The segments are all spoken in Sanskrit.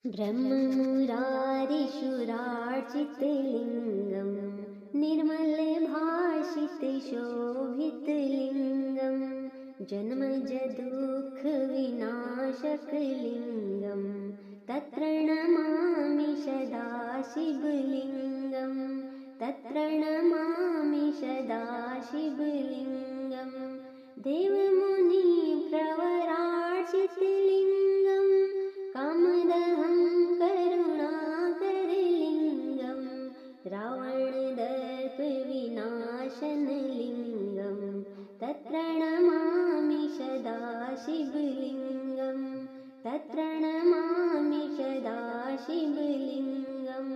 ब्रह्ममुरारिशुरार्चितलिङ्गं निर्मलभाषितशोभितलिङ्गं जन्मजदुःखविनाशकलिङ्गं तत्प्रणमामि सदा शिवलिङ्गं तत्प्रणमामि सदा शिवलिङ्गं देवमुनिप्रवरार्चितलिङ्गं कामदहं करुणाकरलिङ्गं रावणदर्पविनाशनलिङ्गं तत्प्रणमामि सदा शिवलिङ्गं तत्प्रणमामि सदा शिवलिङ्गं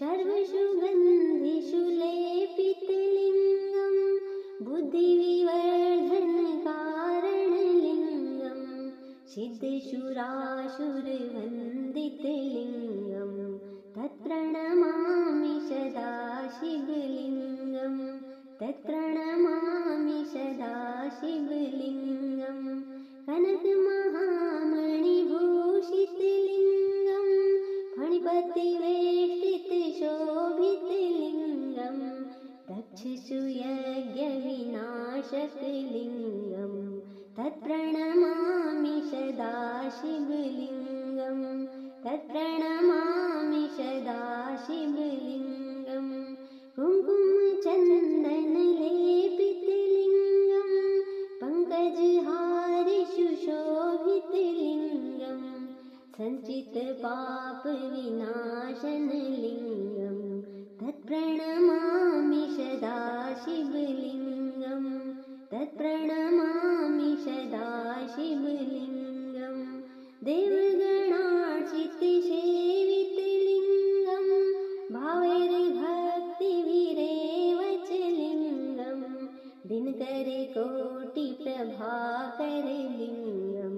सर्वसुगन्धिषुलेपितलिङ्गं बुद्धिविवर्धनकारणलिङ्गं सिद्धशुरासुरवन्दितलिङ्गं तत्प्रणमामि सदा शिवलिङ्गं तत्प्रणमामि सदा शिवलिङ्गं कनकमहामणिभूषितलिङ्गं फणिपतिवेष्टितशोभितलिङ्गं दक्षसुयज्ञविनाशकलिङ्गं तत्प्रणमामि सदा शिवलिङ्गं तत्प्रणमामि सदा शिवलिङ्गं कुङ्कुमचन्दनलेपितलिङ्गं पङ्कजहारिशुशोभितलिङ्गं सञ्चितपापविनाशनलिङ्गं तत्प्रणमामि सदा शिवलिङ्गं तत्प्रणमामि सदा शिवलिङ्गं देवगणार्चितसेवितलिङ्गं भावैर्भक्तिभिरेवचलिङ्गं दिनकरकोटिप्रभाकरलिङ्गं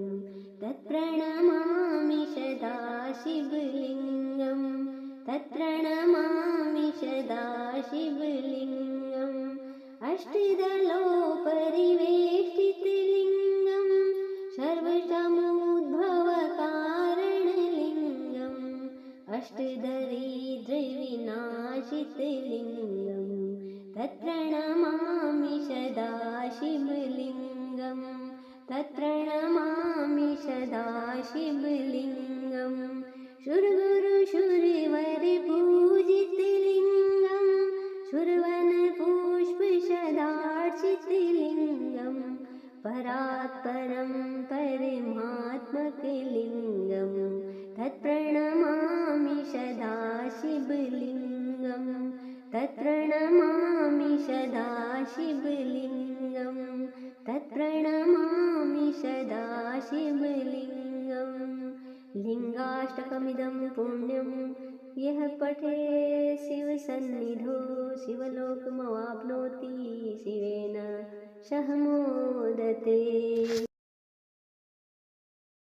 तत्प्रणमामि सदा शिवलिङ्गं तत्प्रणमामि सदा शिवलिङ्गं अष्टदलोपरिवेष्टितलिङ्गं सर्वसमुद्भवकारणलिङ्गम् अष्टदरिद्रविनाशितलिङ्गं तत्प्रणमामि सदा शिवलिङ्गं तत्प्रणमामि सदा शिवलिङ्गं शुरगुरुशुरवरपूजितलिङ्गं शुरवनपुष्पसदार्चितलिङ्गं परात्परं परमात्मकलिङ्गं तत्प्रणमामि सदा शिवलिङ्गं तत्प्रणमामि सदा शिवलिङ्गं तत्प्रणमामि सदा शिवलिङ्गं लिङ्गाष्टकमिदं पुण्यं यः पठे शिवसन्निधौ शिवलोकमवाप्नोति शिवेन सह मोदते।